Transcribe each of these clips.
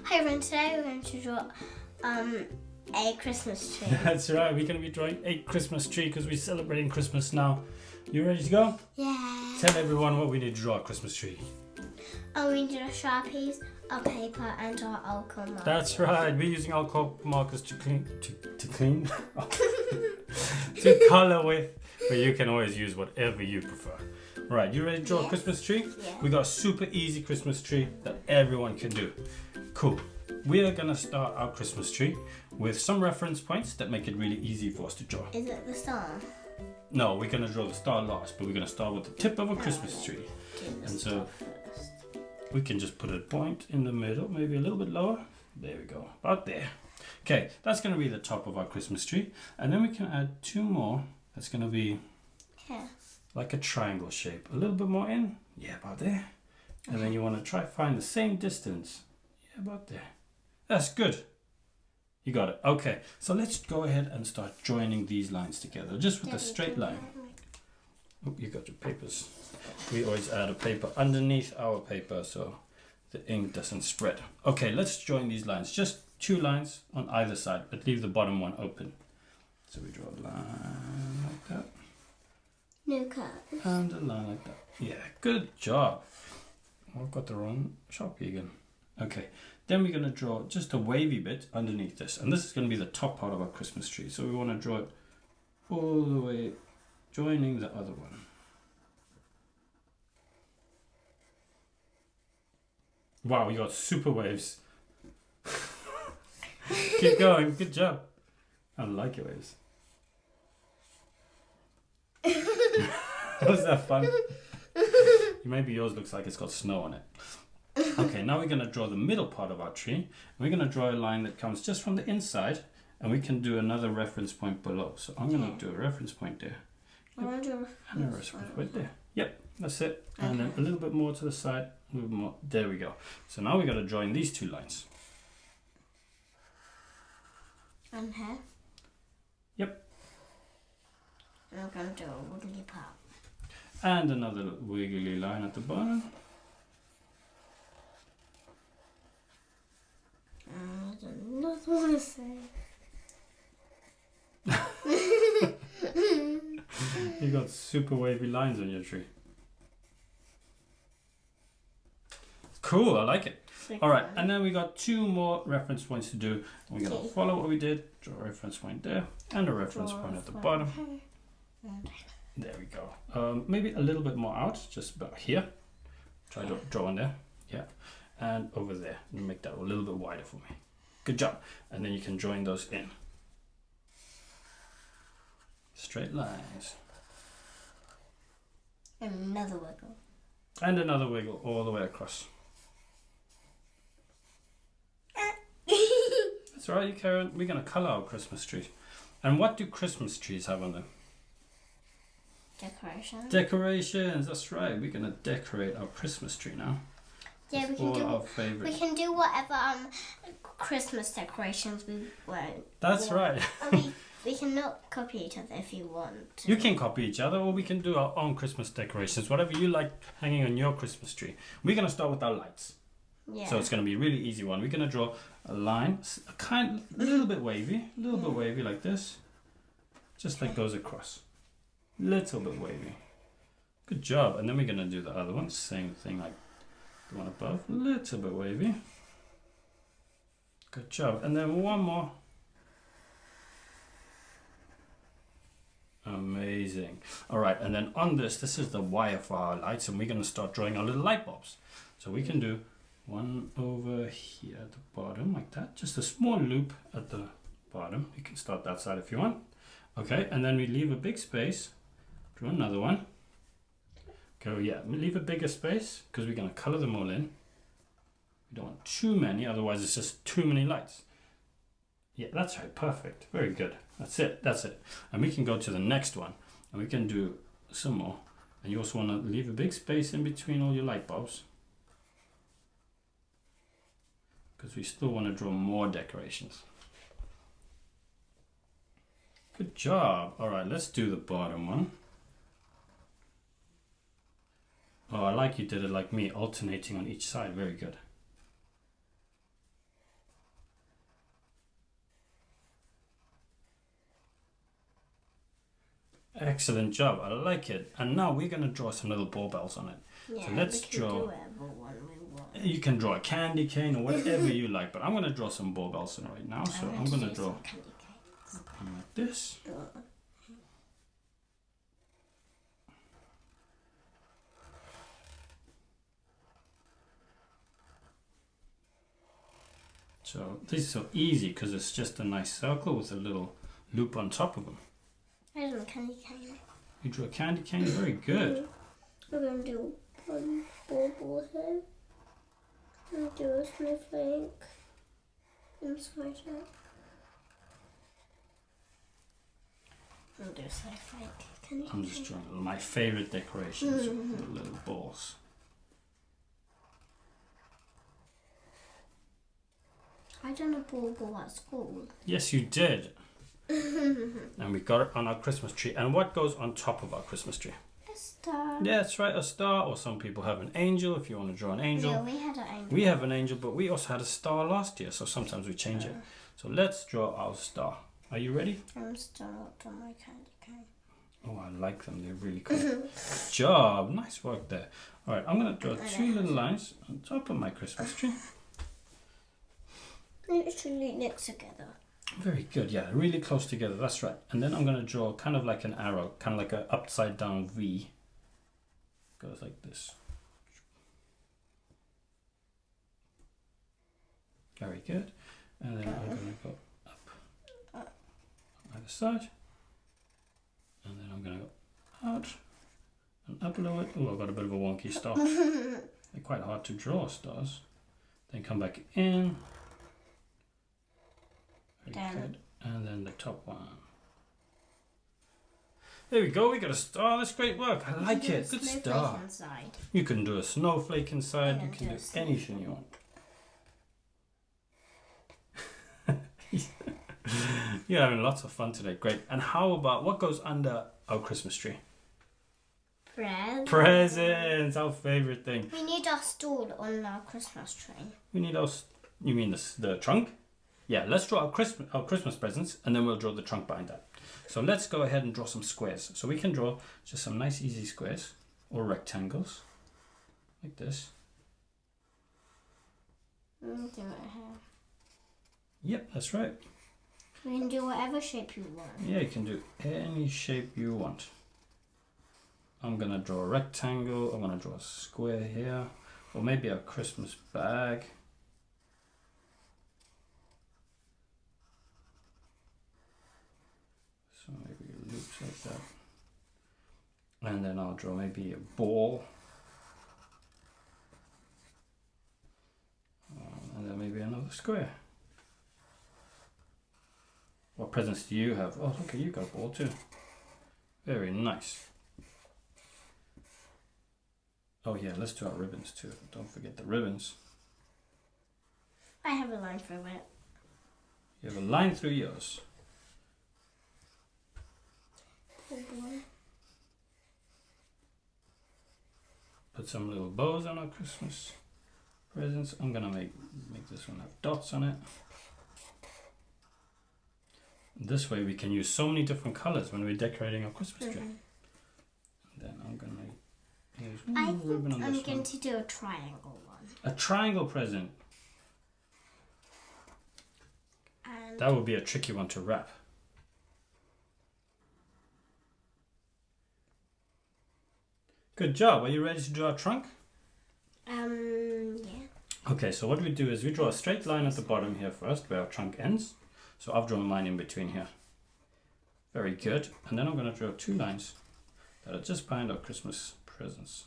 Hi everyone, today we're going to draw a Christmas tree. That's right, we're going to be drawing a Christmas tree because we're celebrating Christmas now. You ready to go? Yeah. Tell everyone what we need to draw a Christmas tree. We need our Sharpies, our paper and our alcohol markers. That's right, we're using alcohol markers to clean, to color with, but you can always use whatever you prefer. Right, you ready to draw a Christmas tree? Yeah. We got a super easy Christmas tree that everyone can do. Cool. We are going to start our Christmas tree with some reference points that make it really easy for us to draw. Is it the star? No, we're going to draw the star last, but we're going to start with the tip of a Christmas tree. And so we can just put a point in the middle, maybe a little bit lower. There we go, about there. Okay, that's going to be the top of our Christmas tree. And then we can add two more. That's going to be like a triangle shape. A little bit more in. Yeah, about there. And then you want to try find the same distance. Yeah, about there. That's good. You got it. Okay, so let's go ahead and start joining these lines together, just with a straight line. Oh, you got your papers. We always add a paper underneath our paper so the ink doesn't spread. Okay, let's join these lines. Just two lines on either side, but leave the bottom one open. So we draw a line like that. New colors. And a line like that. Yeah, good job. I've got the wrong Sharpie again. Okay, then we're going to draw just a wavy bit underneath this. And this is going to be the top part of our Christmas tree. So we want to draw it all the way, joining the other one. Wow, you got super waves. Keep going, good job. I like your waves. Was that fun? Maybe yours looks like it's got snow on it. Okay, now we're going to draw the middle part of our tree. We're going to draw a line that comes just from the inside, and we can do another reference point below. So I'm going to do a reference point there. I want to do And a reference point there. Yep, that's it. And then a little bit more to the side, a little bit more. There we go. So now we're going to join these two lines. And here. Yep. And I'm going to do a wiggly part. And another wiggly line at the bottom. I don't know what to say. You got super wavy lines on your tree. Cool, I like it. All right, and then we got two more reference points to do. We're going to follow what we did. Draw a reference point there and a reference point at the bottom. There we go. Maybe a little bit more out, just about here. Try to draw on there. Yeah. And over there. And make that a little bit wider for me. Good job. And then you can join those in. Straight lines. And another wiggle. And another wiggle all the way across. That's all right, Karen. We're going to colour our Christmas trees. And what do Christmas trees have on them? Decorations. Decorations, that's right. We're going to decorate our Christmas tree now. Yeah, we all can our do. favourite. We can do whatever Christmas decorations we want. That's right. We can not copy each other if you want to. You can copy each other, or we can do our own Christmas decorations, whatever you like hanging on your Christmas tree. We're going to start with our lights. Yeah. So it's going to be a really easy one. We're going to draw a line, a little bit wavy like this. Just like goes across. Little bit wavy. Good job. And then we're going to do the other one. Same thing like the one above. Little bit wavy. Good job. And then one more. Amazing. All right. And then on this is the wire for our lights. And we're going to start drawing our little light bulbs. So we can do one over here at the bottom like that. Just a small loop at the bottom. You can start that side if you want. Okay. And then we leave a big space. Draw another one. Go, yeah, leave a bigger space because we're going to color them all in. We don't want too many, otherwise it's just too many lights. Yeah, that's right, perfect. Very good. That's it. And we can go to the next one and we can do some more. And you also want to leave a big space in between all your light bulbs because we still want to draw more decorations. Good job. All right, let's do the bottom one. Oh, I like you did it like me, alternating on each side. Very good. Excellent job. I like it. And now we're going to draw some little baubles on it. Yeah, So let's we can draw. do whatever one we want. You can draw a candy cane or whatever you like, but I'm going to draw some baubles in right now. So I'm going to draw candy canes. like this. So this is so easy because it's just a nice circle with a little loop on top of them. I don't know candy cane. You drew a candy cane, very good. We're going to do one bauble here. And do a snowflake inside it. And do a snowflake. I'm just drawing my favorite decorations with the little balls. I done a bauble at school. Yes, you did. And we got it on our Christmas tree. And what goes on top of our Christmas tree? A star. Yeah, that's right, a star. Or some people have an angel if you want to draw an angel. Yeah, we had an angel. We have an angel, but we also had a star last year, so sometimes we change it. So let's draw our star. Are you ready? I'm still not done my candy cane. Oh, I like them. They're really cool. Good job. Nice work there. All right, I'm going to draw two little lines on top of my Christmas tree. Literally knit together. Very good. Yeah, really close together. That's right. And then I'm going to draw kind of like an arrow, kind of like an upside down V. Goes like this. Very good. And then I'm going to go up either side. And then I'm going to go out and up a little bit. Oh, I've got a bit of a wonky star. They're quite hard to draw, stars. Then come back in. Very good. And then the top one. There we go, we got a star. That's great work. I like it. Good star. Inside. You can do a snowflake inside. You can do anything you want. You're having lots of fun today. Great. And how about what goes under our Christmas tree? Presents. Presents, our favorite thing. We need our stool on our Christmas tree. We need our. You mean the trunk? Yeah. Let's draw our Christmas presents, and then we'll draw the trunk behind that. So let's go ahead and draw some squares. So we can draw just some nice, easy squares or rectangles, like this. We'll do it here. Yep, that's right. We can do whatever shape you want. Yeah, you can do any shape you want. I'm gonna draw a rectangle. I'm gonna draw a square here, or maybe a Christmas bag. So maybe loops like that. And then I'll draw maybe a ball. And then maybe another square. What presents do you have? Oh, look, you got a ball too. Very nice. Oh yeah, let's do our ribbons too. Don't forget the ribbons. I have a line through it. You have a line through yours. Put some little bows on our Christmas presents. I'm gonna make this one have dots on it. This way we can use so many different colors when we're decorating our Christmas tree. And then I'm gonna use ribbon on this one. I'm going to do a triangle one. A triangle present. And That would be a tricky one to wrap. Good job. Are you ready to draw a trunk? yeah. Okay, so what we do is we draw a straight line at the bottom here first where our trunk ends. So I've drawn mine in between here. Very good. And then I'm going to draw two lines that are just behind our Christmas presents.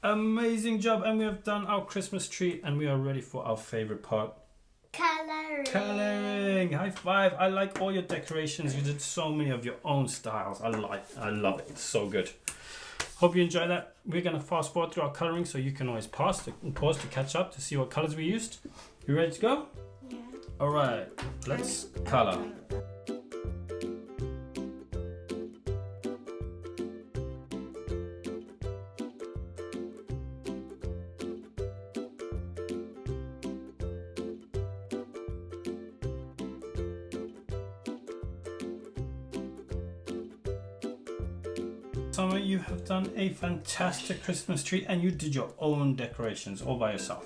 Amazing job. And we have done our Christmas tree and we are ready for our favorite part. Coloring. Coloring. High five. I like all your decorations. You did so many of your own styles. I love it. It's so good. Hope you enjoy that. We're going to fast forward through our coloring so you can always pause to catch up to see what colors we used. You ready to go? Yeah. All right, let's color. Summer, you have done a fantastic Christmas tree and you did your own decorations all by yourself.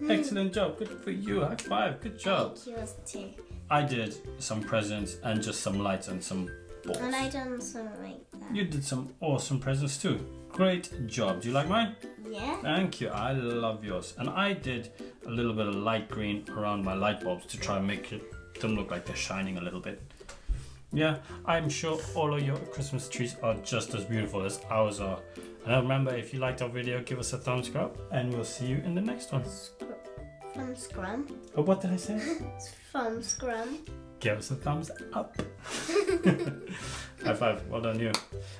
Excellent job. Good for you. High five. Good job. Thank you too. I did some presents and just some lights and some balls. And I done something like that. You did some awesome presents too. Great job. Do you like mine? Yeah. Thank you. I love yours. And I did a little bit of light green around my light bulbs to try and make them look like they're shining a little bit. Yeah, I'm sure all of your Christmas trees are just as beautiful as ours are. And remember, if you liked our video, give us a thumbs up and we'll see you in the next one. From Scrum. Oh, what did I say? From Scrum. Give us a thumbs up. High five. Well done you.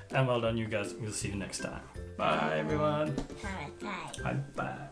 And well done you guys. We'll see you next time. Bye everyone. Bye. Bye bye.